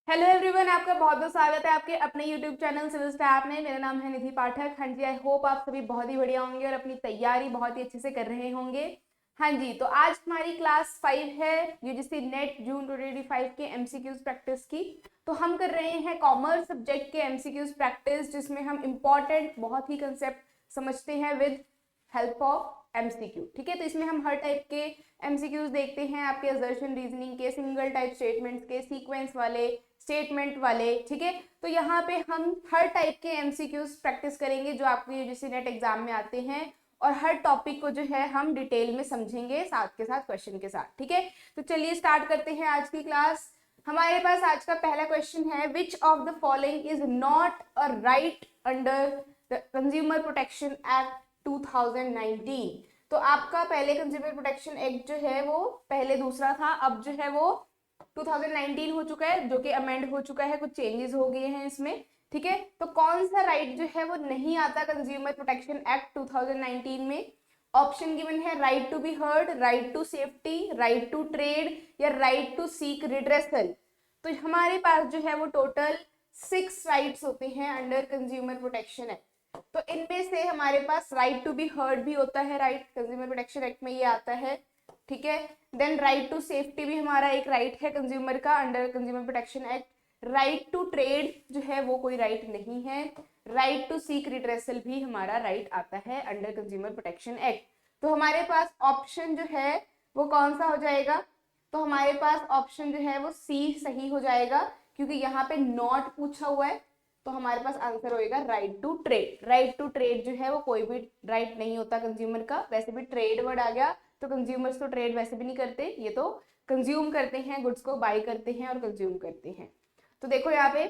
Hello everyone, आपका बहुत बहुत स्वागत है आपके अपने यूट्यूब चैनल सिविल स्टैप में। मेरा नाम है निधि पाठक। हाँ जी, आई होप आप सभी बहुत ही बढ़िया होंगे और अपनी तैयारी बहुत ही अच्छे से कर रहे होंगे। हाँ जी, तो आज हमारी क्लास 5 है यूजीसी नेट जून 2025 के एमसीक्यूज प्रैक्टिस की। तो हम कर रहे हैं कॉमर्स सब्जेक्ट के एमसीक्यूज प्रैक्टिस, जिसमें हम इम्पॉर्टेंट बहुत ही कंसेप्ट समझते हैं विद हेल्प ऑफ एमसीक्यू। ठीक है, तो इसमें हम हर टाइप के एमसीक्यूज देखते हैं, आपके असर्शन रीजनिंग के, सिंगल टाइप स्टेटमेंट्स के, सीक्वेंस वाले, स्टेटमेंट वाले। ठीक है, तो यहाँ पे हम हर टाइप के एमसीक्यूज प्रैक्टिस करेंगे जो आपके यूजीसी नेट एग्जाम में आते हैं, और हर टॉपिक को जो है हम डिटेल में समझेंगे साथ के साथ क्वेश्चन के साथ। ठीक है, तो चलिए स्टार्ट करते हैं आज की क्लास। हमारे पास आज का पहला क्वेश्चन है, which of the following is not a right under the consumer protection act 2019। तो आपका पहले कंज्यूमर प्रोटेक्शन एक्ट जो है वो पहले दूसरा था, अब जो है वो 2019 हो चुका है, जो कि अमेंड हो चुका है, कुछ चेंजेस हो गए हैं इसमें। ठीक है, तो कौन सा राइट जो है वो नहीं आता कंज्यूमर प्रोटेक्शन एक्ट 2019 में? ऑप्शन गिवन है, right to be heard, right to safety, right to trade, या राइट टू सीक रिड्रेसल। तो हमारे पास जो है वो टोटल 6 राइट्स होते हैं अंडर कंज्यूमर प्रोटेक्शन एक्ट। तो इनमें से हमारे पास राइट टू बी हर्ड भी होता है, राइट कंज्यूमर प्रोटेक्शन एक्ट में ये आता है। ठीक है, देन राइट टू सेफ्टी भी हमारा एक राइट है कंज्यूमर का under consumer protection act. Right to trade जो है वो कोई राइट नहीं है। राइट टू सीक रिड्रेसल भी हमारा राइट आता है अंडर कंज्यूमर प्रोटेक्शन एक्ट। तो हमारे पास ऑप्शन जो है वो कौन सा हो जाएगा? तो हमारे पास ऑप्शन जो है वो सी सही हो जाएगा, क्योंकि यहाँ पे नॉट पूछा हुआ है। तो हमारे पास आंसर होएगा right to trade. Right to trade जो है वो कोई भी राइट नहीं होता कंज्यूमर का। वैसे भी ट्रेड वर्ड आ गया तो कंज्यूमर्स तो ट्रेड वैसे भी नहीं करते, ये तो कंज्यूम करते हैं, गुड्स को बाई करते हैं और कंज्यूम करते हैं। तो देखो यहाँ पे,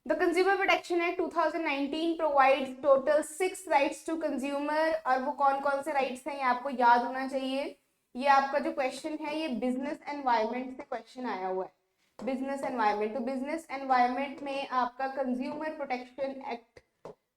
the consumer protection act 2019 provides total 6 rights to consumer. और वो कौन कौन से राइट्स हैं ये आपको याद होना चाहिए। ये आपका जो क्वेश्चन है ये बिजनेस एनवायरमेंट से क्वेश्चन आया हुआ है। बिजनेस एनवायरमेंट, तो बिजनेस एनवायरमेंट में आपका कंज्यूमर प्रोटेक्शन एक्ट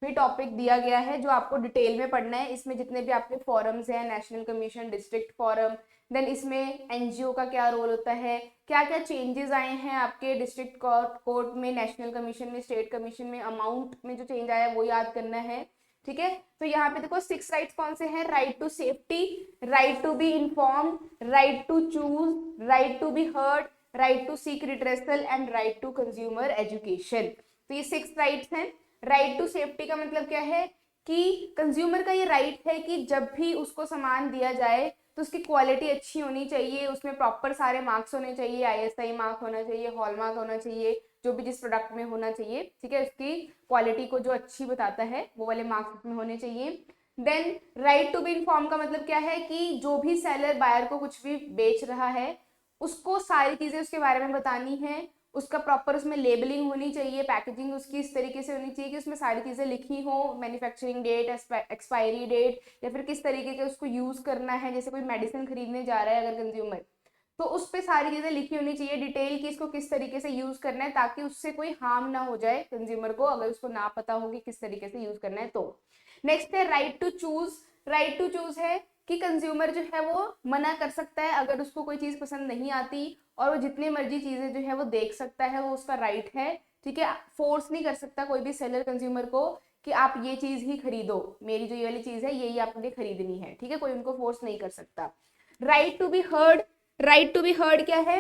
भी टॉपिक दिया गया है, जो आपको डिटेल में पढ़ना है। इसमें जितने भी आपके फॉरम्स हैं, national commission, district forum, then इसमें एनजीओ का क्या रोल होता है, क्या क्या चेंजेस आए हैं आपके डिस्ट्रिक्ट कोर्ट में, नेशनल कमीशन में, स्टेट कमीशन में, अमाउंट में जो चेंज आया वो याद करना है। ठीक है, तो यहाँ पे देखो 6 राइट्स कौन से हैं? Right to safety, right to be informed, right to choose, right to be heard, right to seek redressal and right to consumer education. तो ये 6 राइट्स हैं। राइट टू सेफ्टी का मतलब क्या है कि कंज्यूमर का ये राइट है कि जब भी उसको सामान दिया जाए तो उसकी क्वालिटी अच्छी होनी चाहिए, उसमें प्रॉपर सारे मार्क्स होने चाहिए, आईएसआई मार्क होना चाहिए, हॉलमार्क होना चाहिए, जो भी जिस प्रोडक्ट में होना चाहिए। ठीक है, उसकी क्वालिटी को जो अच्छी बताता है वो वाले मार्क्स में होने चाहिए। Then right to be inform का मतलब क्या है कि जो भी सेलर बायर को कुछ भी बेच रहा है उसको सारी चीजें उसके बारे में बतानी है, उसका प्रॉपर उसमें लेबलिंग होनी चाहिए, पैकेजिंग उसकी इस तरीके से होनी चाहिए कि उसमें सारी चीज़ें लिखी हो, मैन्युफैक्चरिंग डेट, एक्सपायरी डेट, या फिर किस तरीके के उसको यूज़ करना है। जैसे कोई मेडिसिन खरीदने जा रहा है अगर कंज्यूमर, तो उस पर सारी चीज़ें लिखी होनी चाहिए डिटेल की, इसको किस तरीके से यूज़ करना है, ताकि उससे कोई हार्म ना हो जाए कंज्यूमर को, अगर उसको ना पता हो कि किस तरीके से यूज़ करना है। तो नेक्स्ट है right to choose. Right to choose है कि कंज्यूमर जो है वो मना कर सकता है अगर उसको कोई चीज़ पसंद नहीं आती, और वो जितनी मर्जी चीज़ें जो है वो देख सकता है, वो उसका राइट है। ठीक है, फोर्स नहीं कर सकता कोई भी सेलर कंज्यूमर को कि आप ये चीज़ ही खरीदो, मेरी जो ये वाली चीज़ है यही आपने खरीदनी है। ठीक है, कोई उनको फोर्स नहीं कर सकता। Right to be heard. Right to be heard क्या है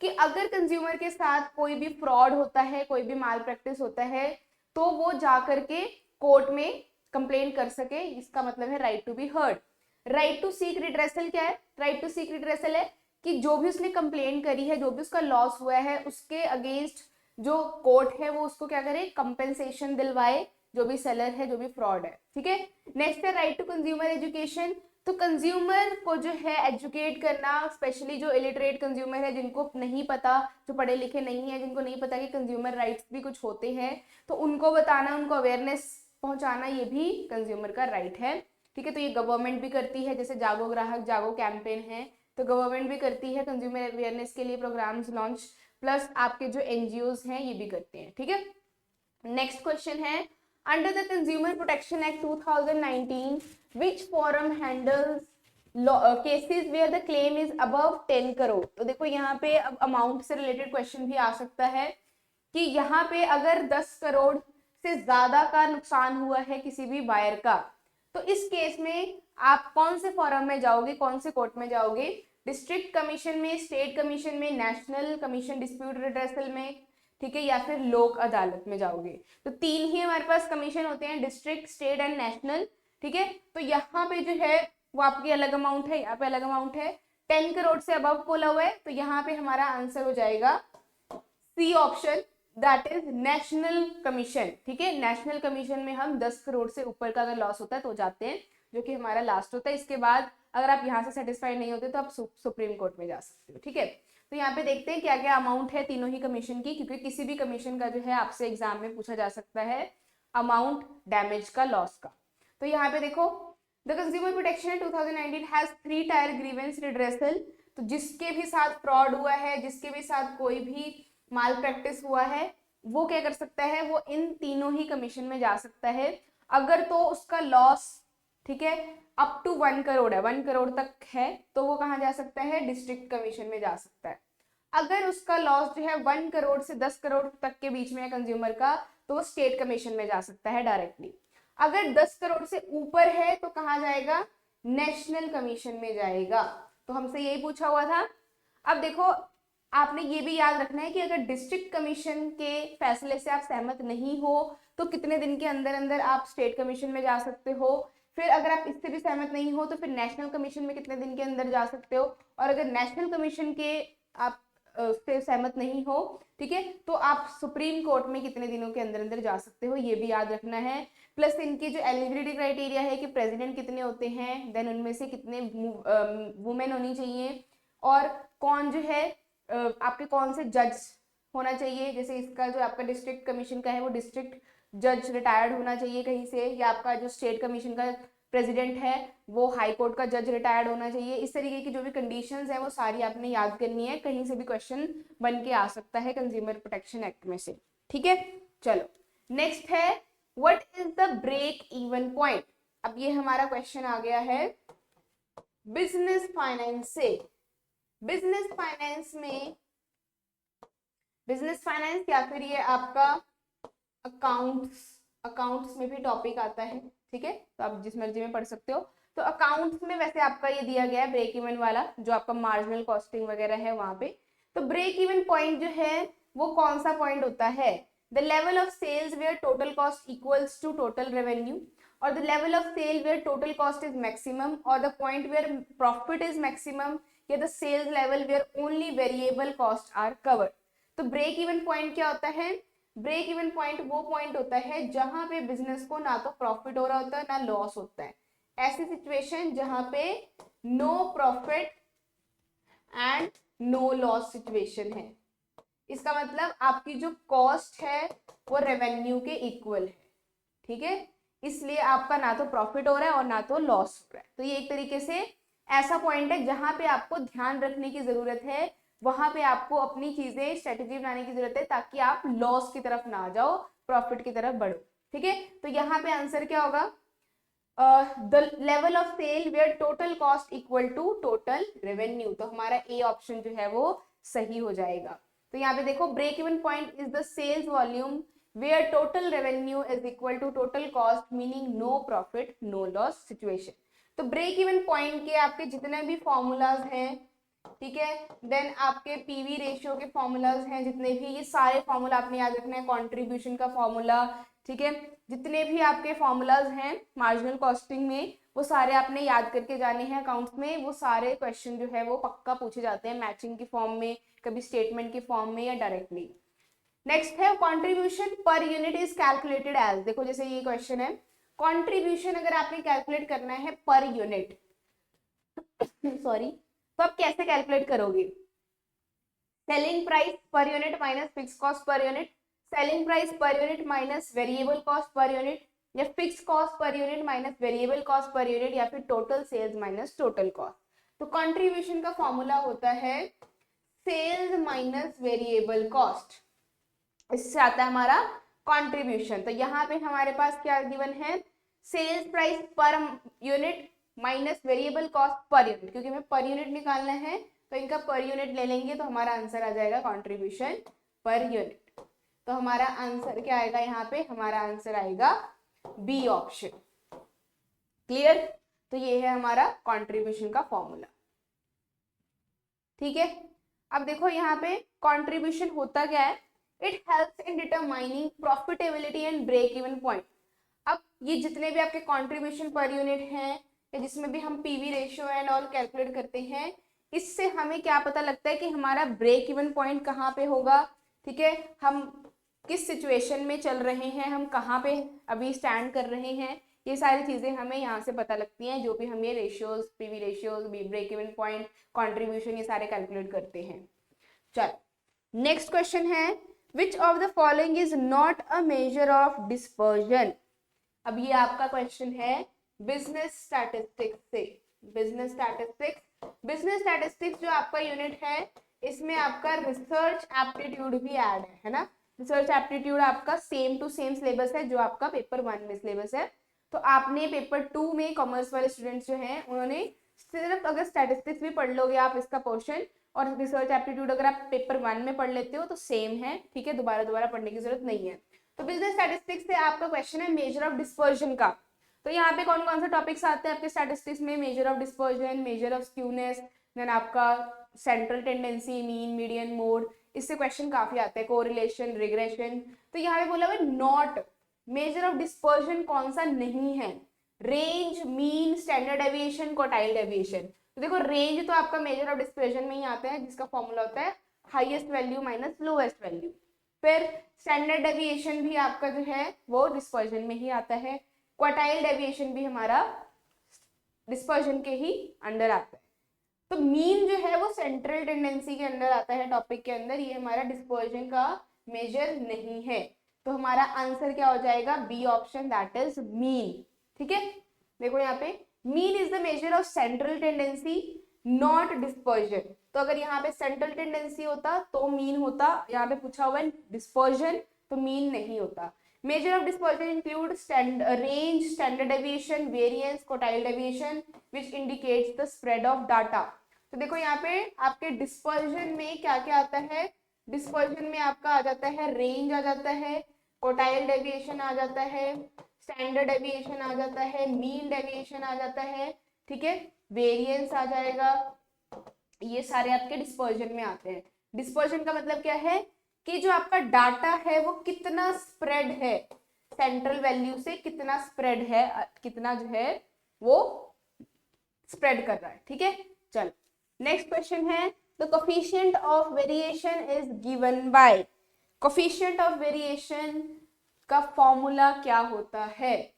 कि अगर कंज्यूमर के साथ कोई भी फ्रॉड होता है, कोई भी माल प्रैक्टिस होता है, तो वो जा करके कोर्ट में कंप्लेन कर सके, इसका मतलब है right to be heard. Right to seek redressal क्या है? राइट टू सीक रिड्रेसल है कि जो भी उसने कंप्लेन करी है, जो भी उसका लॉस हुआ है, उसके अगेंस्ट जो कोर्ट है वो उसको क्या करे, कंपेंसेशन दिलवाए, जो भी सेलर है, जो भी फ्रॉड है। ठीक है, नेक्स्ट है राइट टू कंज्यूमर एजुकेशन। तो कंज्यूमर को जो है एजुकेट करना, स्पेशली जो इलिटरेट कंज्यूमर है, जिनको नहीं पता, जो पढ़े लिखे नहीं है, जिनको नहीं पता कि कंज्यूमर राइट्स भी कुछ होते हैं, तो उनको बताना, उनको अवेयरनेस पहुंचाना, ये भी कंज्यूमर का राइट है। ठीक है, तो ये गवर्नमेंट भी करती है, जैसे जागो ग्राहक जागो कैंपेन है, तो गवर्नमेंट भी करती है कंज्यूमर अवेयरनेस के लिए प्रोग्राम्स लॉन्च, प्लस आपके जो एनजीओज हैं ये भी करते हैं। ठीक है, नेक्स्ट क्वेश्चन है, under the consumer protection act 2019 which forum handles cases where the claim is above 10 crore. तो देखो यहाँ पे अब अमाउंट से रिलेटेड क्वेश्चन भी आ सकता है कि यहाँ पे अगर 10 करोड़ से ज्यादा का नुकसान हुआ है किसी भी बायर का, तो इस केस में आप कौन से फोरम में जाओगे, कौन से कोर्ट में जाओगे? डिस्ट्रिक्ट कमीशन में, स्टेट कमीशन में, नेशनल कमीशन डिस्प्यूट रिड्रेसल में, ठीक है, या फिर लोक अदालत में जाओगे। तो 3 ही हमारे पास कमीशन होते हैं, डिस्ट्रिक्ट, स्टेट एंड नेशनल, ठीक है। तो यहाँ पे जो है वो आपकी अलग अमाउंट है, यहाँ पे अलग अमाउंट है। 10 करोड़ से अबव बोला हुआ है, तो यहाँ पे हमारा आंसर हो जाएगा C option, that is national commission, ठीक है। नेशनल कमीशन में हम 10 करोड़ से ऊपर का अगर लॉस होता है तो जाते हैं, जो कि हमारा लास्ट होता है। इसके बाद अगर आप यहाँ से सेटिस्फाइड नहीं होते तो आप सुप्रीम कोर्ट में जा सकते हो, ठीक है। तो यहाँ पे देखते हैं क्या क्या अमाउंट है तीनों ही कमीशन की, क्योंकि किसी भी कमीशन का जो है आपसे एग्जाम में पूछा जा सकता है अमाउंट डैमेज का, लॉस का। तो यहाँ पे देखो, the consumer protection act 2019 has 3 tyre grievance redressal. तो जिसके भी साथ फ्रॉड हुआ है, जिसके भी साथ कोई भी माल प्रैक्टिस हुआ है, वो क्या कर सकता है, वो इन तीनों ही कमीशन में जा सकता है। अगर तो उसका लॉस, ठीक है, अप टू 1 करोड़ है, 1 करोड़ तक है, तो वो कहाँ जा सकता है, डिस्ट्रिक्ट कमीशन में जा सकता है। अगर उसका लॉस जो है 1 करोड़ से 10 करोड़ तक के बीच में है कंज्यूमर का, तो वो स्टेट कमीशन में जा सकता है डायरेक्टली। अगर 10 करोड़ से ऊपर है तो कहाँ जाएगा, नेशनल कमीशन में जाएगा। तो हमसे यही पूछा हुआ था। अब देखो, आपने ये भी याद रखना है कि अगर डिस्ट्रिक्ट कमीशन के फैसले से आप सहमत नहीं हो तो कितने दिन के अंदर अंदर आप स्टेट कमीशन में जा सकते हो। फिर अगर आप इससे भी सहमत नहीं हो तो फिर नेशनल कमीशन में कितने दिन के अंदर जा सकते हो, और अगर नेशनल कमीशन के आप से सहमत नहीं हो, ठीक है, तो आप सुप्रीम कोर्ट में कितने दिनों के अंदर अंदर जा सकते हो, ये भी याद रखना है। प्लस इनकी जो एलिजिबिलिटी क्राइटेरिया है कि प्रेसिडेंट कितने होते हैं, देन उनमें से कितने वुमेन होनी चाहिए, और कौन जो है आपके कौन से जज होना चाहिए। जैसे इसका जो आपका डिस्ट्रिक्ट कमीशन का है वो डिस्ट्रिक्ट जज रिटायर्ड होना चाहिए कहीं से, या आपका जो स्टेट कमीशन का प्रेसिडेंट है वो हाई कोर्ट का जज रिटायर्ड होना चाहिए। इस तरीके की जो भी कंडीशंस है वो सारी आपने याद करनी है, कहीं से भी क्वेश्चन बन के आ सकता है कंज्यूमर प्रोटेक्शन एक्ट में से, ठीक है। चलो नेक्स्ट है, what is the break even point. अब ये हमारा क्वेश्चन आ गया है बिजनेस फाइनेंस से। बिजनेस फाइनेंस में, बिजनेस फाइनेंस या फिर ये आपका अकाउंट्स में भी टॉपिक आता है, ठीक है, तो आप जिस मर्जी में पढ़ सकते हो। तो अकाउंट्स में वैसे आपका ये दिया गया है ब्रेक इवन वाला, जो आपका मार्जिनल कॉस्टिंग वगैरह है वहां पे। तो ब्रेक इवन पॉइंट जो है वो कौन सा पॉइंट होता है, the level of sales where total cost equals to total revenue, और the level of sale where total cost is maximum, और the point where profit is maximum, या the sales level where only variable cost are covered. तो break even point क्या होता है, break even point वो point होता है जहां पे बिजनेस को ना तो प्रॉफिट हो रहा होता है ना लॉस होता है। ऐसी सिचुएशन जहां पे no profit and no loss situation है। इसका मतलब आपकी जो कॉस्ट है वो रेवेन्यू के इक्वल है, ठीक है, इसलिए आपका ना तो प्रॉफिट हो रहा है और ना तो लॉस हो रहा है। तो ये एक तरीके से ऐसा पॉइंट है जहां पे आपको ध्यान रखने की जरूरत है, वहां पे आपको अपनी चीजें स्ट्रेटेजी बनाने की जरूरत है ताकि आप लॉस की तरफ ना जाओ, प्रॉफिट की तरफ बढ़ो, ठीक है। तो यहाँ पे आंसर क्या होगा, the level of sale where total cost equal to total revenue. तो हमारा ए ऑप्शन जो है वो सही हो जाएगा। तो यहाँ पे देखो, break even point is the sales volume where total revenue is equal to total cost, meaning no profit no loss situation. तो ब्रेक इवन पॉइंट के आपके जितने भी फॉर्मूलाज हैं, ठीक है, देन आपके पीवी रेशियो के फॉर्मूलाज हैं जितने भी, ये सारे फॉर्मूला आपने याद रखना है, कंट्रीब्यूशन का फॉर्मूला, ठीक है, जितने भी आपके फॉर्मूलाज हैं मार्जिनल कॉस्टिंग में वो सारे आपने याद करके जाने हैं अकाउंट्स में। वो सारे क्वेश्चन जो है वो पक्का पूछे जाते हैं मैचिंग की फॉर्म में, कभी स्टेटमेंट की फॉर्म में या डायरेक्टली। नेक्स्ट है contribution per unit is calculated as. देखो जैसे ये क्वेश्चन है, कंट्रीब्यूशन अगर आपने कैलकुलेट करना है पर यूनिट सॉरी, तो आप कैसे कैलकुलेट करोगे, selling price per unit minus fix cost per unit, selling price per unit minus variable cost per unit, या fix cost per unit minus variable cost per unit, या फिर total sales minus total cost. तो contribution का formula होता है sales minus variable cost, इससे आता है हमारा कंट्रीब्यूशन। तो यहाँ पे हमारे पास क्या गिवन है, sales price per unit minus variable cost per unit, क्योंकि हमें पर यूनिट निकालना है तो इनका पर यूनिट ले लेंगे तो हमारा आंसर आ जाएगा कंट्रीब्यूशन पर यूनिट। तो हमारा आंसर क्या आएगा यहाँ पे, हमारा आंसर आएगा बी ऑप्शन। क्लियर? तो ये है हमारा कंट्रीब्यूशन का फॉर्मूला। ठीक है, अब देखो यहाँ पे कंट्रीब्यूशन होता क्या है, it helps in determining profitability and break even point. अब ये जितने भी आपके कंट्रीब्यूशन पर यूनिट हैं या जिसमें भी हम PV ratio and all calculate करते हैं, इससे हमें क्या पता लगता है कि हमारा ब्रेक इवन पॉइंट कहाँ पे होगा। ठीक है, हम किस सिचुएशन में चल रहे हैं, हम कहाँ पे अभी स्टैंड कर रहे हैं, ये सारी चीजें हमें यहाँ से पता लगती हैं जो भी हम ये ratios, PV ratios, break even point, contribution, ये सारे कैलकुलेट करते हैं। चल नेक्स्ट क्वेश्चन है, which of the following is not a measure of dispersion. अब ये आपका क्वेश्चन है बिजनेस स्टैटिस्टिक्स से। बिजनेस स्टैटिस्टिक्स जो आपका यूनिट है, इसमें आपका रिसर्च एप्टीट्यूड भी ऐड है ना। रिसर्च एप्टीट्यूड आपका सेम टू सेम सिलेबस है जो आपका पेपर 1 में सिलेबस है। तो आपने पेपर 2 में कॉमर्स वाले स्टूडेंट्स जो हैं उन्होंने सिर्फ अगर स्टैटिस्टिक्स भी पढ़ लोगे आप इसका पोर्शन, और रिसर्च एप्टीट्यूड अगर आप पेपर 1 में पढ़ लेते हो तो सेम है। ठीक है, दोबारा पढ़ने की जरूरत नहीं है। तो बिजनेस स्टैटिस्टिक्स से आपका क्वेश्चन है मेजर ऑफ डिस्पर्जन का। तो यहाँ पे कौन कौन से टॉपिक्स आते हैं आपके स्टैटिस्टिक्स में, measure of dispersion, measure of skewness, then आपका central tendency, mean, median, mode, इससे क्वेश्चन काफी आते हैं, कोरिलेशन, रिग्रेशन। तो यहाँ पे बोला हुआ नॉट मेजर ऑफ डिस्पर्जन कौन सा नहीं है, range, mean, standard deviation, quartile deviation. तो देखो रेंज तो आपका मेजर ऑफ डिस्पर्जन में ही आता है, जिसका फॉर्मूला होता है highest value minus lowest value. फिर स्टैंडर्ड डेविएशन भी आपका जो है वो डिस्पर्जन में ही आता है, क्वार्टाइल डेविएशन भी हमारा डिस्पर्जन के ही अंडर आता है। तो मीन जो है वो सेंट्रल टेंडेंसी के अंदर आता है टॉपिक के अंदर, ये हमारा डिस्पर्जन का मेजर नहीं है। तो हमारा आंसर क्या हो जाएगा, B option, that is mean. ठीक है, देखो यहाँ पे mean is the measure of central tendency not dispersion. तो अगर यहाँ पे सेंट्रल टेंडेंसी होता तो मीन होता, यहाँ पे पूछा हुआ है डिस्पर्जन तो मीन नहीं होता। Major of dispersion include range, standard deviation, variance, quartile deviation which indicates the spread of data. तो देखो यहाँ पे आपके डिस्पर्जन में क्या क्या आता है, डिस्पर्जन में आपका आ जाता है रेंज आ जाता है, क्वार्टाइल डेविएशन आ जाता है, स्टैंडर्ड डेविएशन आ जाता है, मीन डेविएशन आ जाता है। ठीक है, वेरिएंस आ जाएगा, ये सारे आपके डिस्पर्जन में आते हैं। डिस्पर्जन का मतलब क्या है कि जो आपका डाटा है वो कितना स्प्रेड है, सेंट्रल वैल्यू से कितना स्प्रेड है, कितना जो है वो स्प्रेड कर रहा है। ठीक है, चल नेक्स्ट क्वेश्चन है, the coefficient of variation is given by. Coefficient of variation का फॉर्मूला क्या होता है,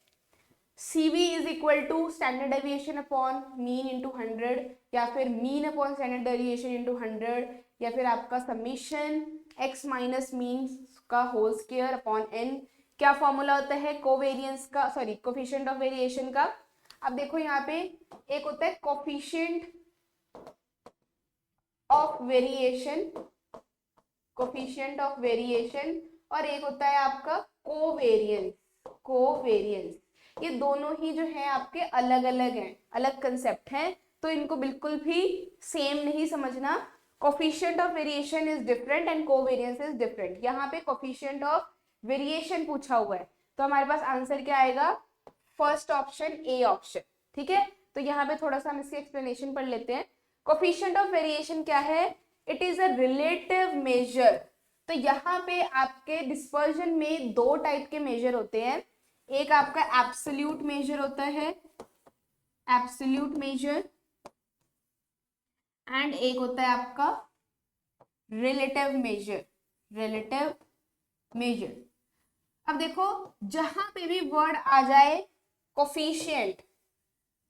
CV is equal to standard deviation upon mean into 100, या फिर mean upon standard deviation into 100, या फिर आपका समीशन x माइनस मीन का होल स्क्वायर अपॉन n। क्या फॉर्मूला होता है कोवेरियंस का, सॉरी कोफिशिएंट ऑफ वेरिएशन का। अब देखो यहाँ पे एक होता है coefficient of variation, coefficient of variation, और एक होता है आपका कोवेरियंस। कोवेरियंस ये दोनों ही जो है आपके अलग अलग हैं, अलग कंसेप्ट हैं, तो इनको बिल्कुल भी सेम नहीं समझना। Coefficient of variation is different and covariance is different. यहाँ पे कोफिशिएंट ऑफ वेरिएशन पूछा हुआ है तो हमारे पास आंसर क्या आएगा, फर्स्ट ऑप्शन, ए ऑप्शन। ठीक है, तो यहाँ पे थोड़ा सा हम इसकी एक्सप्लेनेशन पढ़ लेते हैं। कोफिशिएंट ऑफ वेरिएशन क्या है, it is a relative major. तो यहाँ पे आपके डिस्पर्जन में दो टाइप के मेजर होते हैं, एक आपका एब्सोल्यूट मेजर होता है, एब्सोल्यूट मेजर, एंड एक होता है आपका रिलेटिव मेजर, रिलेटिव मेजर। अब देखो जहां पे भी वर्ड आ जाए कोफिशिएंट,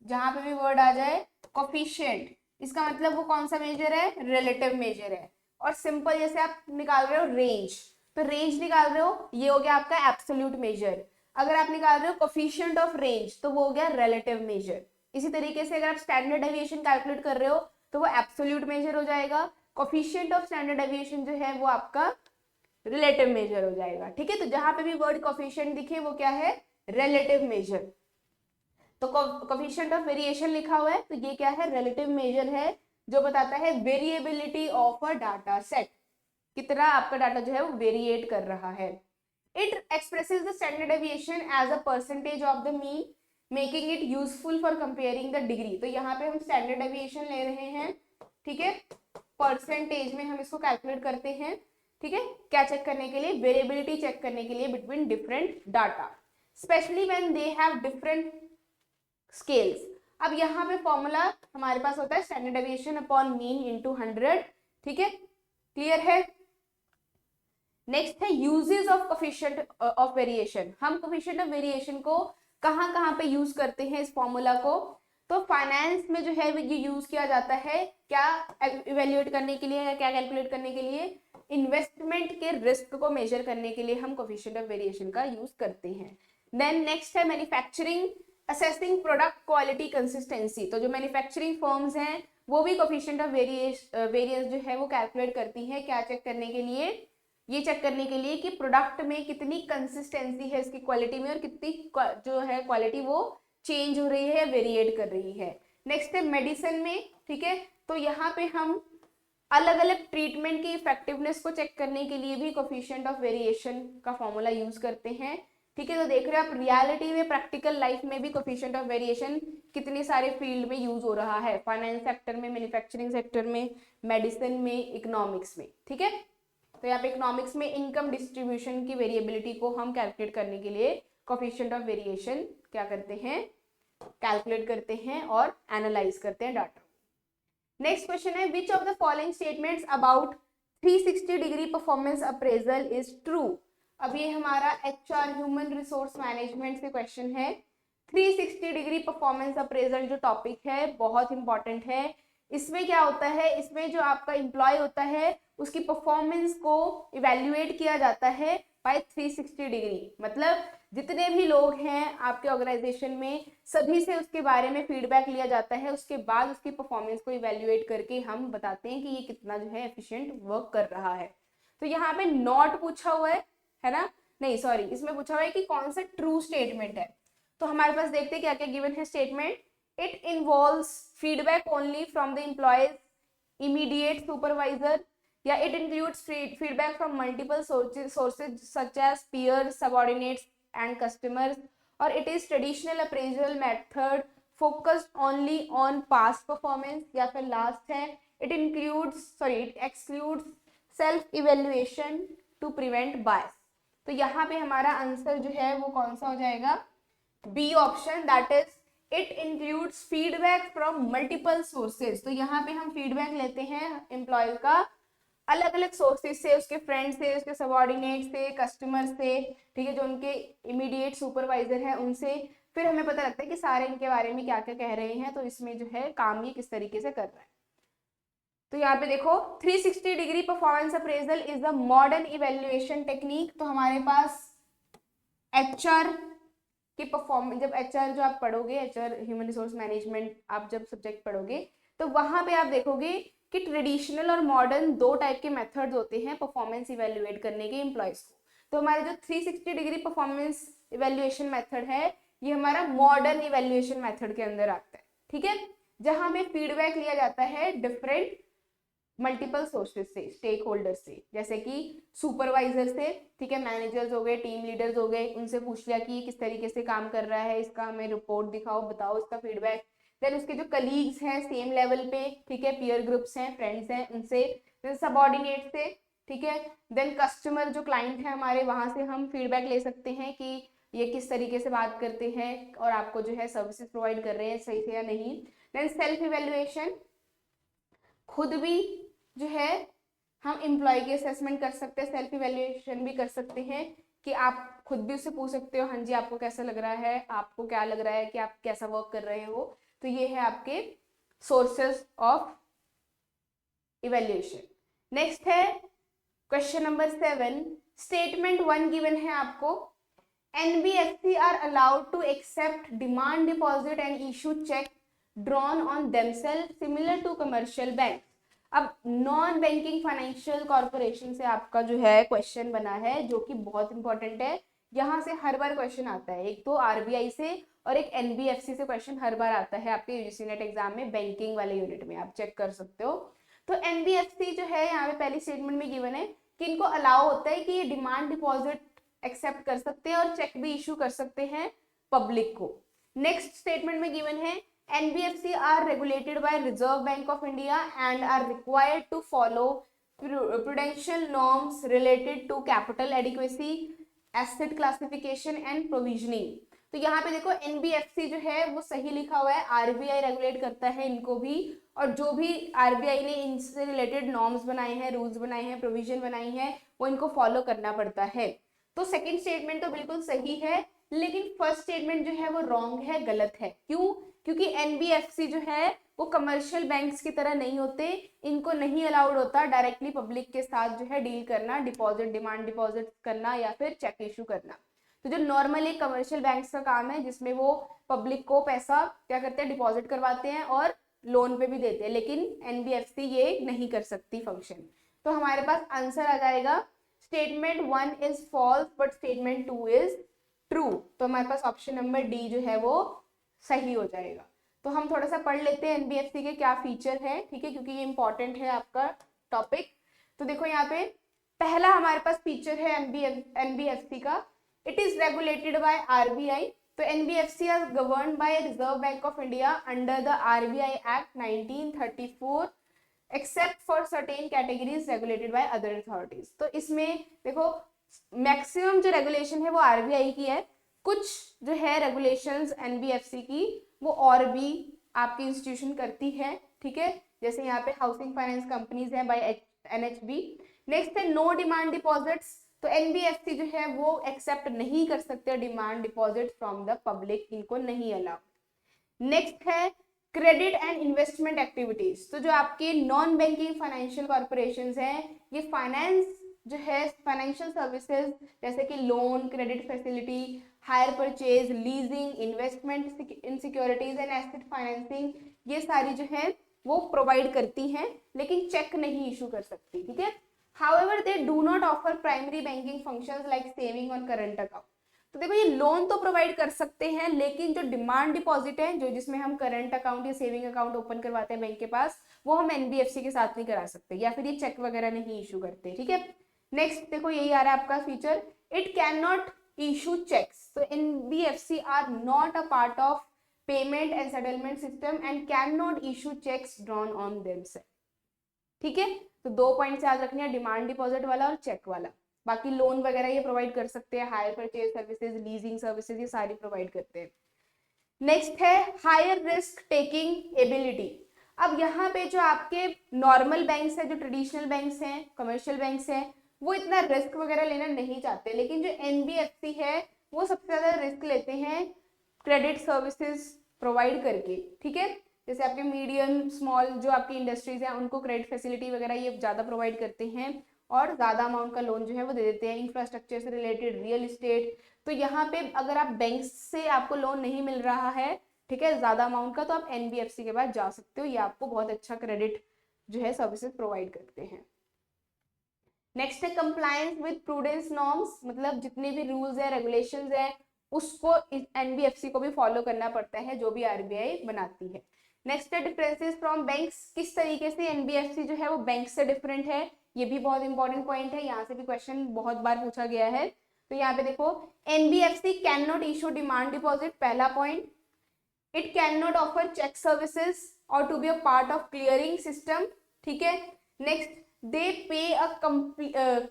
जहां पे भी वर्ड आ जाए कोफिशिएंट, इसका मतलब वो कौन सा मेजर है, रिलेटिव मेजर है। और सिंपल जैसे आप निकाल रहे हो रेंज, तो रेंज निकाल रहे हो, ये हो गया आपका एब्सोल्यूट मेजर। अगर आप निकाल रहे हो कोफिशिएंट ऑफ रेंज तो वो हो गया रिलेटिव मेजर। इसी तरीके से अगर आप स्टैंडर्ड डेविएशन कैलकुलेट कर रहे हो तो वो एब्सोल्यूट मेजर हो जाएगा, कोफिशिएंट ऑफ स्टैंडर्ड डेविएशन जो है वो आपका रिलेटिव मेजर हो जाएगा। ठीक है, तो जहां पे भी वर्ड कोफिशिएंट दिखे वो क्या है, रिलेटिव मेजर। तो कोफिशिएंट ऑफ वेरिएशन लिखा हुआ है तो ये क्या है, रिलेटिव मेजर है जो बताता है variability of a data set. कितना आपका डाटा जो है वो वेरिएट कर रहा है। It expresses the standard deviation as a percentage of the mean making it useful for comparing the degree. तो यहाँ पे हम स्टैंडर्ड डेविएशन ले रहे हैं, ठीक है, परसेंटेज में हम इसको कैलकुलेट करते हैं, ठीक है, क्या चेक करने के लिए, वेरिएबिलिटी चेक करने के लिए between different data, specially when they have different scales. अब यहाँ पे फॉर्मूला हमारे पास होता है standard deviation upon mean into 100, ठीक है, क्लियर है। नेक्स्ट है uses of coefficient of variation. हम कोफिशिएंट ऑफ वेरिएशन को कहाँ कहाँ पे यूज करते हैं इस फॉर्मूला को, तो फाइनेंस में जो है ये यूज किया जाता है, क्या इवेल्युएट करने के लिए या क्या कैलकुलेट करने के लिए, इन्वेस्टमेंट के रिस्क को मेजर करने के लिए हम कोफिशिएंट ऑफ वेरिएशन का यूज करते हैं। देन नेक्स्ट है manufacturing assessing product quality consistency. तो जो मैन्युफैक्चरिंग फर्म्स हैं वो भी कोफिशिएंट ऑफ वेरिएंस जो है वो कैलकुलेट करती हैं, क्या चेक करने के लिए, ये चेक करने के लिए कि प्रोडक्ट में कितनी कंसिस्टेंसी है इसकी क्वालिटी में और कितनी जो है क्वालिटी वो चेंज हो रही है, वेरिएट कर रही है। नेक्स्ट है मेडिसिन में, ठीक है, तो यहाँ पे हम अलग अलग ट्रीटमेंट की इफेक्टिवनेस को चेक करने के लिए भी कोफिशिएंट ऑफ वेरिएशन का फॉर्मूला यूज करते हैं, ठीक है। तो देख रहे हो आप रियलिटी में, प्रैक्टिकल लाइफ में भी कोफिशिएंट ऑफ वेरिएशन कितने सारे फील्ड में यूज हो रहा है, फाइनेंस सेक्टर में, मैन्युफैक्चरिंग सेक्टर में, मेडिसिन में, इकोनॉमिक्स में, ठीक है। तो यहाँ पे इकोनॉमिक्स में इनकम डिस्ट्रीब्यूशन की वेरिएबिलिटी को हम कैलकुलेट करने के लिए कोफिशिएंट ऑफ वेरिएशन क्या करते हैं, कैलकुलेट करते हैं और एनालाइज करते हैं डाटा। नेक्स्ट क्वेश्चन है which of the following statements about 360 degree performance appraisal is true. अब ये हमारा एचआर ह्यूमन रिसोर्स मैनेजमेंट से क्वेश्चन है। 360 डिग्री परफॉर्मेंस अप्रेजल जो टॉपिक है बहुत इंपॉर्टेंट है। इसमें क्या होता है, इसमें जो आपका एम्प्लॉय होता है उसकी परफॉर्मेंस को इवेल्युएट किया जाता है बाय 360 डिग्री। मतलब जितने भी लोग हैं आपके ऑर्गेनाइजेशन में सभी से उसके बारे में फीडबैक लिया जाता है, उसके बाद उसकी परफॉर्मेंस को इवेल्युएट करके हम बताते हैं कि ये कितना जो है एफिशिएंट वर्क कर रहा है। तो यहाँ पे नॉट पूछा हुआ है ना, नहीं सॉरी, इसमें पूछा हुआ है कि कौन सा ट्रू स्टेटमेंट है। तो हमारे पास देखते हैं क्या क्या गिवन है statement. It involves feedback only from the employees immediate supervisor, या it includes feedback from multiple sources such as peers, subordinates and customers, or it is traditional appraisal method focused only on past performance, या फिर last है it excludes self evaluation to prevent bias। तो यहाँ पे हमारा answer जो है वो कौन सा हो जाएगा, B option, that is it includes feedback from multiple sources. तो यहाँ पे हम फीडबैक लेते हैं एम्प्लॉय का अलग अलग सोर्सेज से, उसके फ्रेंड से, उसके सबॉर्डिनेट से, कस्टमर से, ठीक है, जो उनके इमीडिएट सुपरवाइजर हैं उनसे, फिर हमें पता लगता है कि सारे इनके बारे में क्या क्या कह रहे हैं, तो इसमें जो है काम ये किस तरीके से कर रहा है। तो यहाँ पे देखो 360 degree performance appraisal is the modern evaluation technique. तो हमारे पास एचआर की परफॉर्मेंस, जब एचआर जो आप पढ़ोगे, एचआर ह्यूमन रिसोर्स मैनेजमेंट आप जब सब्जेक्ट पढ़ोगे तो वहां पे आप देखोगे कि ट्रेडिशनल और मॉडर्न दो टाइप के मेथड्स होते हैं परफॉर्मेंस इवेल्युएट करने के एम्प्लॉयज को। तो हमारे जो 360 डिग्री परफॉर्मेंस इवेल्युएशन मेथड है ये हमारा मॉडर्न इवेल्युएशन मेथड के अंदर आता है, ठीक है, जहां पे फीडबैक लिया जाता है डिफरेंट मल्टीपल सोर्सेज से, स्टेक होल्डर से, जैसे कि सुपरवाइजर से, ठीक है, मैनेजर्स हो गए, टीम लीडर्स हो गए, उनसे पूछ लिया कि किस तरीके से काम कर रहा है, इसका हमें रिपोर्ट दिखाओ, बताओ इसका फीडबैक। देन उसके जो कलीग्स हैं सेम लेवल पे, ठीक है, पीयर ग्रुप्स हैं, फ्रेंड्स हैं, उनसे, देन सबऑर्डिनेट से, ठीक है, देन कस्टमर जो क्लाइंट है हमारे, वहां से हम फीडबैक ले सकते हैं कि ये किस तरीके से बात करते हैं और आपको जो है सर्विसेज प्रोवाइड कर रहे हैं सही से या नहीं। देन सेल्फ इवेल्युएशन, खुद भी जो है हम एम्प्लॉय की असेसमेंट कर सकते हैं, सेल्फ इवेल्युएशन भी कर सकते हैं कि आप खुद भी उससे पूछ सकते हो, हाँ जी आपको कैसा लग रहा है, आपको क्या लग रहा है कि आप कैसा वर्क कर रहे हो। तो ये है आपके सोर्सेस ऑफ इवेल्युएशन। नेक्स्ट है क्वेश्चन नंबर 7, स्टेटमेंट 1 गिवन है आपको, NBFC are allowed to accept demand deposit and issue check drawn on themselves similar to commercial banks। अब नॉन बैंकिंग फाइनेंशियल कॉर्पोरेशन से आपका जो है क्वेश्चन बना है जो कि बहुत इंपॉर्टेंट है, यहाँ से हर बार क्वेश्चन आता है, एक तो RBI से और एक NBFC से क्वेश्चन हर बार आता है आपके UGC नेट एग्जाम में, बैंकिंग वाले यूनिट में आप चेक कर सकते हो। तो एनबीएफसी जो है यहाँ पे पहली स्टेटमेंट में गिवन है कि इनको अलाउ होता है कि ये डिमांड डिपॉजिट एक्सेप्ट कर सकते हैं और चेक भी इशू कर सकते हैं पब्लिक को। नेक्स्ट स्टेटमेंट में गिवन है NBFC are regulated by Reserve Bank of India and are required to follow prudential norms related to capital adequacy, asset classification and provisioning। तो यहाँ पे देखो एनबीएफसी जो है वो सही लिखा हुआ है, आरबीआई रेगुलेट करता है इनको भी, और जो भी आरबीआई ने इनसे रिलेटेड नॉर्म्स बनाए हैं, रूल्स बनाए हैं, प्रोविजन बनाई है, वो इनको फॉलो करना पड़ता है। तो सेकंड स्टेटमेंट तो बिल्कुल सही है, लेकिन फर्स्ट स्टेटमेंट जो है वो रॉन्ग है, गलत है। क्यों? क्योंकि एनबीएफसी जो है वो कमर्शियल बैंक्स की तरह नहीं होते, इनको नहीं अलाउड होता डायरेक्टली पब्लिक के साथ जो है डील करना, डिपॉजिट, डिमांड डिपॉजिट करना या फिर चेक इशू करना। तो जो नॉर्मली कमर्शियल बैंक्स का काम है जिसमें वो पब्लिक को पैसा क्या करते हैं, डिपॉजिट करवाते हैं और लोन पे भी देते हैं, लेकिन एनबीएफसी ये नहीं कर सकती फंक्शन। तो हमारे पास आंसर आ जाएगा statement 1 is false but statement 2 is true. तो हमारे पास ऑप्शन नंबर डी जो है वो सही हो जाएगा। तो हम थोड़ा सा पढ़ लेते हैं एनबीएफसी के क्या फीचर है, ठीक है, क्योंकि ये इंपॉर्टेंट है आपका टॉपिक। तो देखो यहाँ पे पहला हमारे पास फीचर है एनबीएफसी का, it is regulated by RBI. तो NBFC are governed by Reserve Bank of India under the RBI act 1934 except for certain categories regulated by other authorities. तो इसमें देखो मैक्सिमम जो रेगुलेशन है वो आरबीआई की है, कुछ जो है रेगुलेशंस एनबीएफसी की वो और भी आपकी इंस्टीट्यूशन करती है, ठीक है, जैसे यहाँ पे हाउसिंग फाइनेंस कंपनीज है बाय एनएचबी। नेक्स्ट है नो डिमांड डिपॉजिट्स। तो एनबीएफसी जो है वो एक्सेप्ट नहीं कर सकते demand deposit from the public, इनको नहीं अलाउ। नेक्स्ट है क्रेडिट एंड इन्वेस्टमेंट एक्टिविटीज। तो जो आपके नॉन बैंकिंग फाइनेंशियल कॉर्पोरेशंस हैं, ये फाइनेंस जो है फाइनेंशियल सर्विसेज जैसे कि loan, credit facility, hire purchase, leasing, investment in securities and asset financing, ये सारी जो है वो प्रोवाइड करती हैं, लेकिन चेक नहीं इशू कर सकती, ठीक है। However, they do not offer primary banking functions like saving और current account। तो देखो ये लोन तो प्रोवाइड कर सकते हैं, लेकिन जो डिमांड डिपॉजिट है, जो जिसमें हम करंट अकाउंट या सेविंग अकाउंट ओपन करवाते हैं बैंक के पास, वो हम एनबीएफसी के साथ नहीं करा सकते, या फिर ये चेक वगैरह नहीं इशू करते, ठीक है। नेक्स्ट देखो यही आ रहा है आपका feature, it can not issue cheques. तो NBFC are not a part of payment and settlement system and can not issue cheques drawn on themself, ठीक है। तो 2 पॉइंट्स याद रखने हैं, डिमांड डिपॉजिट वाला और चेक वाला। बाकी लोन वगैरह ये प्रोवाइड कर सकते हैं, hire purchase services, leasing services, ये सारी प्रोवाइड करते हैं। नेक्स्ट है हायर रिस्क टेकिंग एबिलिटी। अब यहाँ पे जो आपके नॉर्मल बैंक्स है, जो ट्रेडिशनल बैंक्स हैं, कमर्शियल बैंक्स हैं, वो इतना रिस्क वगैरह लेना नहीं चाहते, लेकिन जो एनबीएफसी है वो सबसे ज्यादा रिस्क लेते हैं क्रेडिट सर्विसेज प्रोवाइड करके, ठीक है। जैसे आपके मीडियम स्मॉल जो आपकी इंडस्ट्रीज हैं उनको क्रेडिट फैसिलिटी वगैरह ये ज़्यादा प्रोवाइड करते हैं और ज़्यादा अमाउंट का लोन जो है वो दे देते हैं, इंफ्रास्ट्रक्चर से रिलेटेड, रियल इस्टेट। तो यहाँ पे अगर आप बैंक से आपको लोन नहीं मिल रहा है, ठीक है, ज़्यादा अमाउंट का, तो आप एनबीएफसी के पास जा सकते हो, ये आपको बहुत अच्छा क्रेडिट जो है सर्विसेज प्रोवाइड करते हैं। नेक्स्ट है कंप्लायंस विद प्रूडेंस नॉर्म्स, मतलब जितने भी रूल्स है, रेगुलेशंस है, उसको एनबीएफसी को भी फॉलो करना पड़ता है, जो भी आरबीआई बनाती है। नेक्स्ट है डिफरेंसेस फ्रॉम बैंक्स, किस तरीके से एनबीएफसी जो है वो बैंक से डिफरेंट है, ये भी बहुत इंपॉर्टेंट पॉइंट है, यहाँ से भी क्वेश्चन बहुत बार पूछा गया है। तो यहाँ पे देखो NBFC can not issue demand deposit, पहला point. It can not offer cheque services और to be a part of clearing system, ठीक है। Next they pay a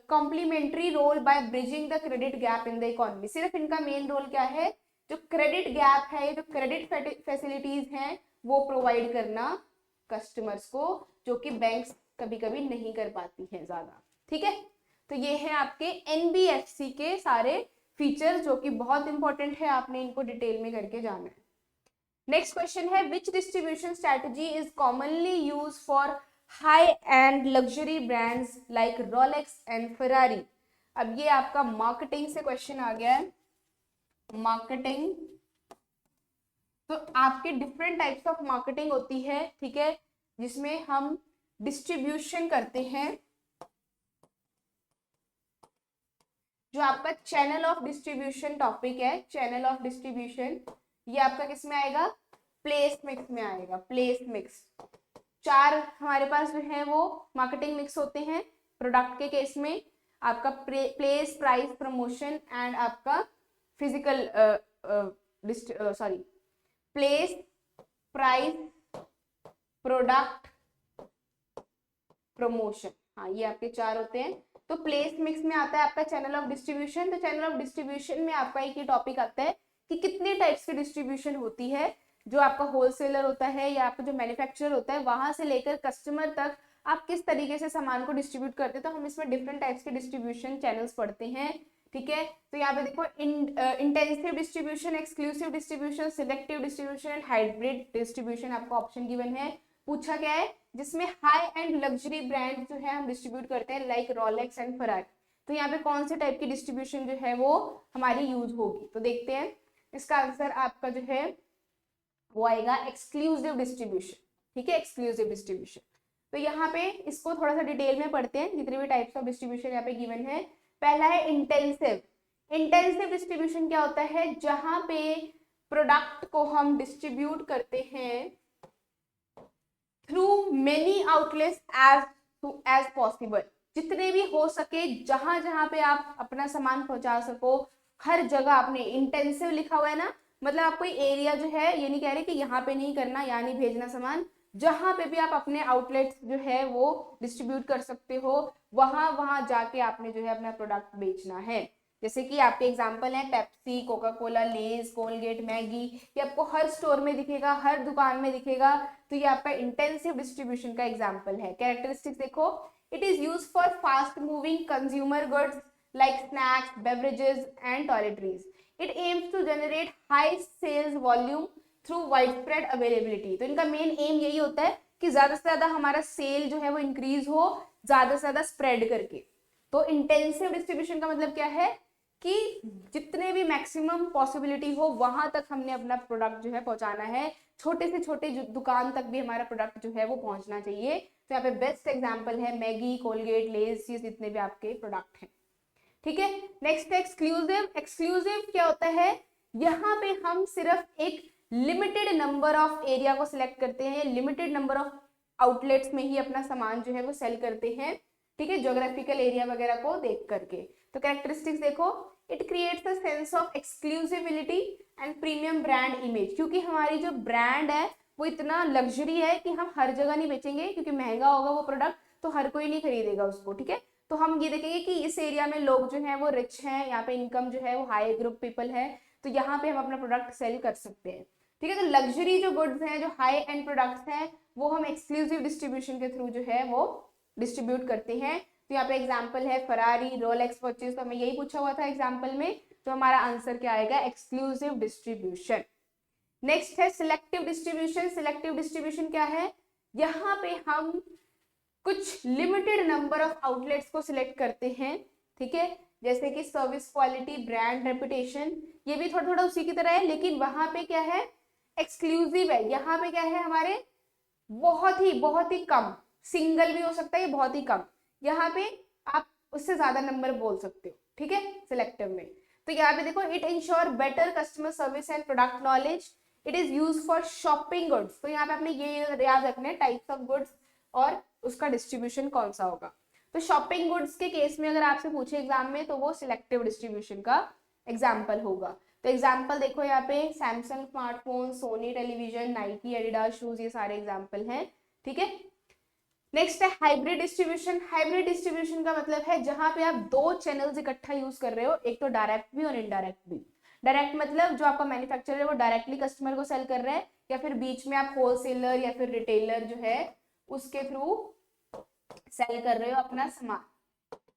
complementary role by bridging the credit gap in the economy। सिर्फ इनका main role क्या है, जो credit gap है, जो क्रेडिट फैसिलिटीज हैं वो प्रोवाइड करना कस्टमर्स को, जो कि बैंक्स कभी कभी नहीं कर पाती हैं ज्यादा, ठीक है। तो ये है आपके एनबीएफसी के सारे फीचर जो कि बहुत इंपॉर्टेंट है, आपने इनको डिटेल में करके जाना है। नेक्स्ट क्वेश्चन है which distribution strategy is commonly use for high end luxury brands like Rolex and Ferrari. अब ये आपका मार्केटिंग से क्वेश्चन आ गया है, मार्केटिंग। तो आपके डिफरेंट टाइप्स ऑफ मार्केटिंग होती है, ठीक है, जिसमें हम डिस्ट्रीब्यूशन करते हैं। जो आपका चैनल ऑफ डिस्ट्रीब्यूशन टॉपिक है, चैनल ऑफ डिस्ट्रीब्यूशन, ये आपका किस में आएगा, प्लेस मिक्स में आएगा, प्लेस मिक्स। चार हमारे पास जो है वो मार्केटिंग मिक्स होते हैं प्रोडक्ट के केस में, आपका प्लेस, प्राइस, प्रमोशन एंड आपका physical sorry place, price, product, promotion. हाँ, ये आपके चार होते हैं। तो प्लेस मिक्स में आता है आपका चैनल ऑफ डिस्ट्रीब्यूशन। तो चैनल ऑफ डिस्ट्रीब्यूशन में आपका एक ही टॉपिक आता है कि कितने टाइप्स की डिस्ट्रीब्यूशन होती है। जो आपका होलसेलर होता है या आपका जो मैन्युफैक्चरर होता है वहां से लेकर कस्टमर तक आप किस तरीके से सामान को डिस्ट्रीब्यूट करते हैं। तो हम इसमें डिफरेंट टाइप्स के डिस्ट्रीब्यूशन चैनल्स पढ़ते हैं, ठीक है। तो यहाँ पे देखो intensive distribution, exclusive distribution, selective distribution and hybrid distribution आपका ऑप्शन गिवन है। पूछा गया है जिसमें हाई एंड लग्जरी ब्रांड जो है हम डिस्ट्रीब्यूट करते हैं लाइक रोलेक्स एंड फरारी। तो यहाँ पे कौन से टाइप की डिस्ट्रीब्यूशन जो है वो हमारी यूज होगी, तो देखते हैं। इसका आंसर आपका जो है वो आएगा एक्सक्लूसिव डिस्ट्रीब्यूशन, ठीक है, एक्सक्लूसिव डिस्ट्रीब्यूशन। तो यहाँ पे इसको थोड़ा सा डिटेल में पढ़ते हैं, जितने भी टाइप्स ऑफ डिस्ट्रीब्यूशन यहाँ पे गिवन है। पहला है इंटेंसिव। इंटेंसिव डिस्ट्रीब्यूशन क्या होता है, जहां पे प्रोडक्ट को हम डिस्ट्रीब्यूट करते हैं through many outlets as possible, जितने भी हो सके, जहां जहां पे आप अपना सामान पहुंचा सको, हर जगह। आपने इंटेंसिव लिखा हुआ है ना, मतलब आप कोई एरिया जो है ये नहीं कह रहे कि यहाँ पे नहीं करना या नहीं भेजना सामान, जहां पे भी आप अपने आउटलेट्स जो है वो डिस्ट्रीब्यूट कर सकते हो, वहां वहां जाके आपने जो है अपना प्रोडक्ट बेचना है। जैसे कि आपके एग्जांपल है पेप्सी, कोका कोला, लेज, कोलगेट, मैगी, ये आपको हर स्टोर में दिखेगा, हर दुकान में दिखेगा। तो ये आपका इंटेंसिव डिस्ट्रीब्यूशन का एग्जांपल है। कैरेक्टरिस्टिक्स देखो, it is used for fast moving consumer goods like snacks, beverages and toiletries. It aims to generate high sales volume through widespread availability. तो इनका मेन एम यही होता है कि ज्यादा से ज्यादा हमारा सेल जो है वो इंक्रीज हो, ज्यादा से ज्यादा स्प्रेड करके। तो इंटेंसिव डिस्ट्रीब्यूशन का मतलब क्या है कि जितने भी मैक्सिमम पॉसिबिलिटी हो वहां तक हमने अपना प्रोडक्ट जो है पहुंचाना है, छोटे से छोटे दुकान तक भी हमारा प्रोडक्ट जो है वो पहुंचना चाहिए। तो यहाँ पे बेस्ट एग्जांपल है मैगी, कोलगेट, लेज, चीज, जितने भी आपके प्रोडक्ट हैं, ठीक है। नेक्स्ट है एक्सक्लूसिव। एक्सक्लूसिव क्या होता है, यहाँ पे हम सिर्फ एक लिमिटेड नंबर ऑफ एरिया को सिलेक्ट करते हैं, लिमिटेड नंबर ऑफ आउटलेट्स में ही अपना सामान जो है वो सेल करते हैं, ठीक है, ज्योग्राफिकल एरिया वगैरह को देख करके। तो कैरेक्टरिस्टिक्स देखो, it creates a sense of exclusivity and premium brand image, क्योंकि हमारी जो ब्रांड है वो इतना लग्जरी है कि हम हर जगह नहीं बेचेंगे, क्योंकि महंगा होगा वो प्रोडक्ट तो हर कोई नहीं खरीदेगा उसको, ठीक है। तो हम ये देखेंगे कि इस एरिया में लोग जो हैं वो रिच हैं, यहाँ पे इनकम जो है वो हाई ग्रुप पीपल है, तो यहाँ पे हम अपना प्रोडक्ट सेल कर सकते हैं, ठीक है। तो लग्जरी जो गुड्स हैं, जो हाई एंड प्रोडक्ट्स हैं, वो हम एक्सक्लूसिव डिस्ट्रीब्यूशन के थ्रू जो है वो डिस्ट्रीब्यूट करते हैं। तो यहाँ पे एग्जांपल है फरारी, रोलेक्स वॉचेस, तो हमें यही पूछा हुआ था एग्जांपल में, तो हमारा आंसर क्या आएगा, एक्सक्लूसिव डिस्ट्रीब्यूशन। नेक्स्ट है सिलेक्टिव डिस्ट्रीब्यूशन। सिलेक्टिव डिस्ट्रीब्यूशन क्या है, यहाँ पे हम कुछ लिमिटेड नंबर ऑफ आउटलेट्स को सिलेक्ट करते हैं, ठीक है, जैसे कि सर्विस क्वालिटी, ब्रांड रेपुटेशन, ये भी थोड़ा थोड़ा उसी की तरह है, लेकिन वहां पे क्या है, एक्सक्लूसिव है। यहाँ पे क्या है, हमारे बहुत ही कम, सिंगल भी हो सकता है, बहुत ही कम, यहाँ पे आप उससे ज्यादा नंबर बोल सकते हो, ठीक है, सिलेक्टिव में। तो यहाँ पे देखो, it ensure better customer service and product knowledge, it is use for shopping goods. तो यहाँ पे आपने ये याद रखना है टाइप्स ऑफ गुड्स और उसका डिस्ट्रीब्यूशन कौन सा होगा। तो शॉपिंग गुड्स के केस में अगर आपसे पूछे एग्जाम में, तो वो सिलेक्टिव डिस्ट्रीब्यूशन का एग्जाम्पल होगा। तो एग्जाम्पल देखो, यहाँ पे Samsung smartphone, Soni television, Nike, Adidas shoes, ये सारे एग्जाम्पल हैं, ठीक है। नेक्स्ट है हाइब्रिड डिस्ट्रीब्यूशन। हाइब्रिड डिस्ट्रीब्यूशन का मतलब है जहां पे आप दो चैनल्स इकट्ठा यूज कर रहे हो, एक तो डायरेक्ट भी और इनडायरेक्ट भी। डायरेक्ट मतलब जो आपका मैन्युफैक्चरर है वो डायरेक्टली कस्टमर को सेल कर रहा है, या फिर बीच में आप होलसेलर या फिर रिटेलर जो है उसके थ्रू सेल कर रहे हो अपना सामान,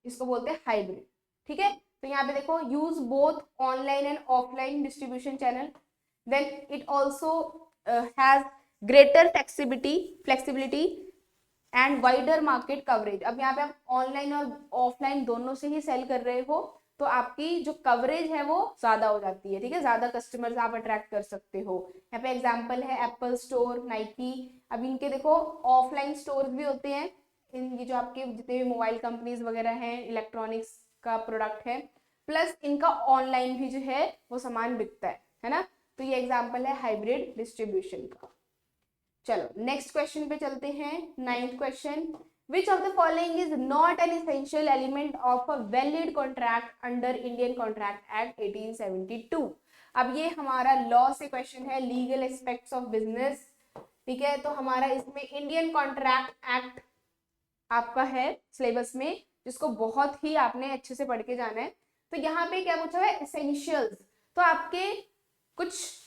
इसको बोलते हैं हाइब्रिड, ठीक है। तो यहाँ पे देखो, use both online and offline distribution channel, then it also has greater flexibility and wider market coverage. अब यहाँ पे आप ऑनलाइन और ऑफलाइन दोनों से ही सेल कर रहे हो, तो आपकी जो कवरेज है वो ज्यादा हो जाती है, ठीक है, ज्यादा कस्टमर्स आप अट्रैक्ट कर सकते हो। यहाँ पे एग्जांपल है एप्पल स्टोर, नाइकी। अब इनके देखो ऑफलाइन स्टोर्स भी होते हैं, इन ये जो आपके जितने भी मोबाइल कंपनीज वगैरह हैं, इलेक्ट्रॉनिक्स का प्रोडक्ट है, प्लस इनका ऑनलाइन भी जो है वो सामान बिकता है ना। तो ये एग्जांपल है हाइब्रिड डिस्ट्रीब्यूशन का। चलो नेक्स्ट क्वेश्चन पे चलते हैं। 9th question, which of the following is not an essential element of a valid contract under Indian contract act 1872। अब ये हमारा लॉ से क्वेश्चन है, लीगल एस्पेक्ट्स ऑफ बिजनेस, ठीक है। तो हमारा इसमें इंडियन कॉन्ट्रैक्ट एक्ट आपका है सिलेबस में, जिसको बहुत ही आपने अच्छे से पढ़ के जाना है। तो यहाँ पे क्या पूछा हुआ है, एसेंशियल्स। तो आपके कुछ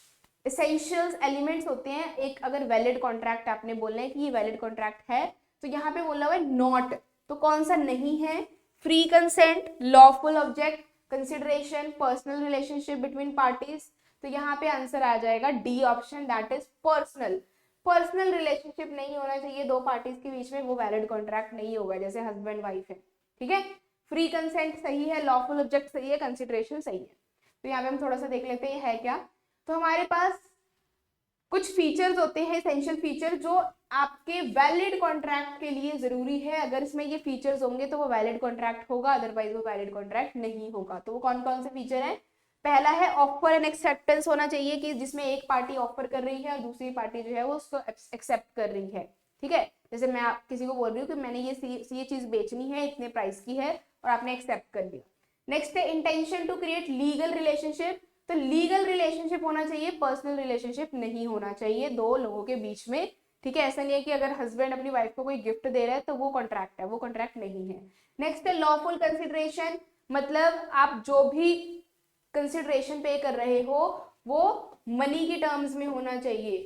एसेंशियल्स एलिमेंट्स होते हैं, एक अगर वैलिड कॉन्ट्रैक्ट आपने बोलना है कि ये वैलिड कॉन्ट्रैक्ट है, तो यहाँ पे बोला हुआ है नॉट, तो कौन सा नहीं है, free consent, lawful object, consideration, personal relationship between parties. तो यहाँ पे आंसर आ जाएगा D option, that is personal. Personal relationship नहीं होना चाहिए दो पार्टीज के बीच में, वो वैलिड कॉन्ट्रैक्ट नहीं होगा, जैसे हस्बैंड वाइफ है, ठीक है। फ्री कंसेंट सही है, लॉफुल ऑब्जेक्ट सही है, कंसिडरेशन सही है। तो यहाँ पे हम थोड़ा सा देख लेते हैं है क्या। तो हमारे पास कुछ फीचर्स होते हैं, एसेंशियल फीचर, जो आपके वैलिड कॉन्ट्रैक्ट के लिए जरूरी है। अगर इसमें ये फीचर्स होंगे तो वो वैलिड कॉन्ट्रैक्ट होगा, अदरवाइज वो वैलिड कॉन्ट्रैक्ट नहीं होगा। तो वो कौन कौन से फीचर हैं, पहला है ऑफर एंड एक्सेप्टेंस होना चाहिए, कि जिसमें एक पार्टी ऑफर कर रही है और दूसरी पार्टी जो है वो उसको एक्सेप्ट कर रही है, ठीक है। जैसे मैं किसी को बोल रही हूँ कि मैंने ये चीज बेचनी है, इतने प्राइस की है, और आपने एक्सेप्ट कर लिया। नेक्स्ट है intention to create legal relationship. तो लीगल रिलेशनशिप होना चाहिए, पर्सनल रिलेशनशिप नहीं होना चाहिए दो लोगों के बीच में, ठीक है। ऐसा नहीं है कि अगर हस्बैंड अपनी वाइफ को कोई गिफ्ट दे रहा है तो वो कॉन्ट्रैक्ट है, वो कॉन्ट्रैक्ट नहीं है। नेक्स्ट है लॉफुल कंसिडरेशन, मतलब आप जो भी कंसिडरेशन पे कर रहे हो वो मनी की टर्म्स में होना चाहिए,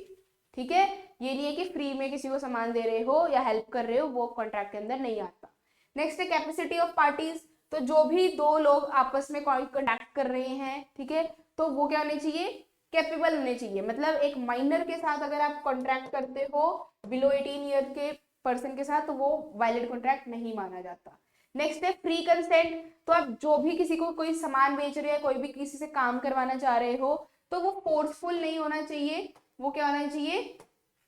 ठीक है। ये नहीं है कि फ्री में किसी को सामान दे रहे हो या हेल्प कर रहे हो, वो कॉन्ट्रैक्ट के अंदर नहीं आता। नेक्स्ट है कैपेसिटी ऑफ पार्टीज, तो जो भी दो लोग आपस में कॉन्टैक्ट कर रहे हैं, ठीक है, तो वो क्या होने चाहिए, कैपेबल होने चाहिए। मतलब एक माइनर के साथ अगर आप कॉन्ट्रैक्ट करते हो बिलो 18 ईयर के पर्सन के साथ, तो वो वैलिड कॉन्ट्रैक्ट नहीं माना जाता। नेक्स्ट है फ्री कंसेंट, तो आप जो भी किसी को कोई सामान बेच रहे हैं, कोई भी किसी से काम करवाना चाह रहे हो, तो वो फोर्सफुल नहीं होना चाहिए, वो क्या होना चाहिए,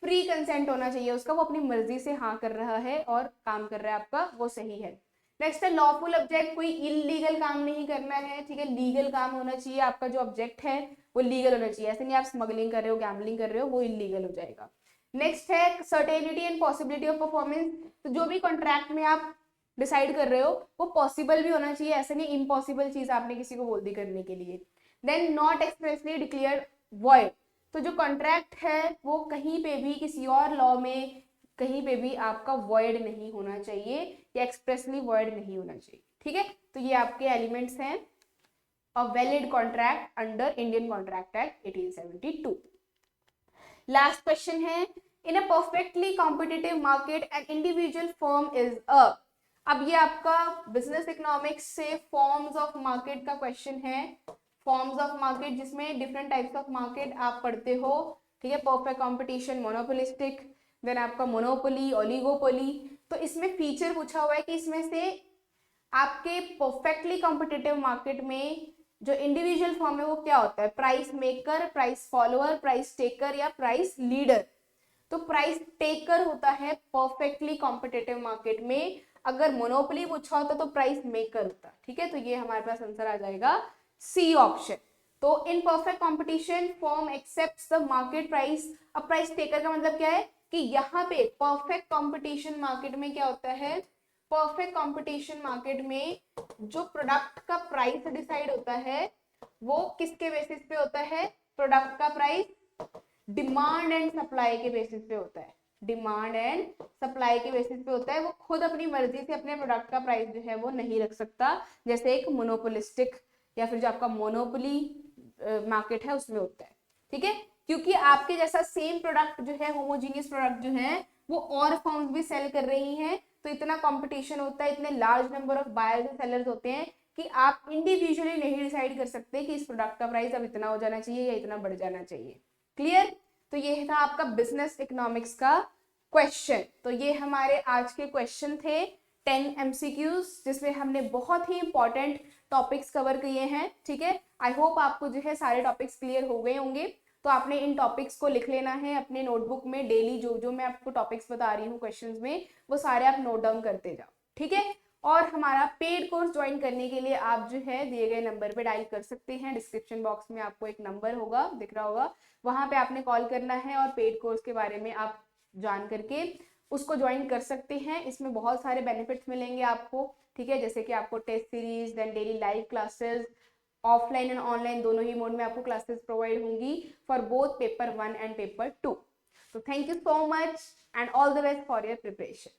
फ्री कंसेंट होना चाहिए उसका, वो अपनी मर्जी से हाँ कर रहा है और काम कर रहा है आपका, वो सही है। नेक्स्ट है लॉफुल ऑब्जेक्ट, कोई इलीगल काम नहीं करना है, ठीक है, लीगल काम होना चाहिए, आपका जो ऑब्जेक्ट है वो लीगल होना चाहिए, ऐसे नहीं आप स्मगलिंग कर रहे हो, गैम्बलिंग कर रहे हो, वो इलीगल हो जाएगा। नेक्स्ट है certainty and possibility of performance, तो जो भी कॉन्ट्रैक्ट में आप डिसाइड कर रहे हो वो पॉसिबल भी होना चाहिए, ऐसे नहीं इम्पॉसिबल चीज आपने किसी को बोल दी करने के लिए। Then not expressly declare void, तो जो कॉन्ट्रैक्ट है वो कहीं पे भी किसी और लॉ में कहीं पे भी आपका वॉइड नहीं होना चाहिए या एक्सप्रेसली वॉइड नहीं होना चाहिए, ठीक है। तो ये आपके एलिमेंट्स हैं a valid contract under Indian contract act 1872। Last question है, in a perfectly competitive market an individual firm is a. अब ये आपका बिजनेस इकोनॉमिक्स से फॉर्म्स ऑफ मार्केट का क्वेश्चन है, फॉर्म्स ऑफ मार्केट जिसमें डिफरेंट टाइप्स ऑफ मार्केट आप पढ़ते हो, ठीक है। परफेक्ट कंपटीशन, मोनोपोलिस्टिक, देन आपका मोनोपोली, ओलिगोपोली। तो इसमें फीचर पूछा हुआ है कि इसमें से आपके परफेक्टली कॉम्पिटिटिव मार्केट में जो इंडिविजुअल फॉर्म है वो क्या होता है, price maker, price follower, price taker या प्राइस लीडर। तो प्राइस टेकर होता है परफेक्टली कॉम्पिटिटिव मार्केट में, अगर मोनोपोली पूछा होता तो प्राइस मेकर होता, ठीक है। तो ये हमारे पास आंसर आ जाएगा सी ऑप्शन। तो in perfect competition firm accepts the market price. अब प्राइस टेकर का मतलब क्या है कि यहाँ पे परफेक्ट कंपटीशन मार्केट में क्या होता है, परफेक्ट कंपटीशन मार्केट में जो प्रोडक्ट का प्राइस डिसाइड होता है वो किसके बेसिस पे होता है, प्रोडक्ट का प्राइस डिमांड एंड सप्लाई के बेसिस पे होता है, डिमांड एंड सप्लाई के बेसिस पे होता है। वो खुद अपनी मर्जी से अपने प्रोडक्ट का प्राइस जो है वो नहीं रख सकता, जैसे एक मोनोपोलिस्टिक या फिर जो आपका मोनोपोली मार्केट है उसमें होता है, ठीक है। क्योंकि आपके जैसा सेम प्रोडक्ट जो है, होमोजीनियस प्रोडक्ट जो है वो और फर्म्स भी सेल कर रही हैं, तो इतना कंपटीशन होता है, इतने large number of buyers and sellers होते हैं कि आप इंडिविजुअली नहीं डिसाइड कर सकते कि इस प्रोडक्ट का प्राइस अब इतना हो जाना चाहिए या इतना बढ़ जाना चाहिए। क्लियर। तो ये था आपका बिजनेस इकोनॉमिक्स का क्वेश्चन। तो ये हमारे आज के क्वेश्चन थे 10 MCQs, जिसमें हमने बहुत ही इंपॉर्टेंट टॉपिक्स कवर किए हैं, ठीक है। आई होप आपको जो है सारे टॉपिक्स क्लियर हो गए होंगे। तो आपने इन टॉपिक्स को लिख लेना है अपने नोटबुक में, डेली जो जो मैं आपको टॉपिक्स बता रही हूँ क्वेश्चंस में, वो सारे आप नोट डाउन करते जाओ, ठीक है। और हमारा पेड कोर्स ज्वाइन करने के लिए आप जो है दिए गए नंबर पे डायल कर सकते हैं, डिस्क्रिप्शन बॉक्स में आपको एक नंबर होगा, दिख रहा होगा, वहां पे आपने कॉल करना है और पेड कोर्स के बारे में आप जान करके उसको ज्वाइन कर सकते हैं। इसमें बहुत सारे बेनिफिट्स मिलेंगे आपको, ठीक है, जैसे कि आपको test series, then daily live classes, offline and online दोनों ही मोड में आपको क्लासेस प्रोवाइड होंगी for both paper 1 and paper 2। तो thank you so much and all the best for your preparation.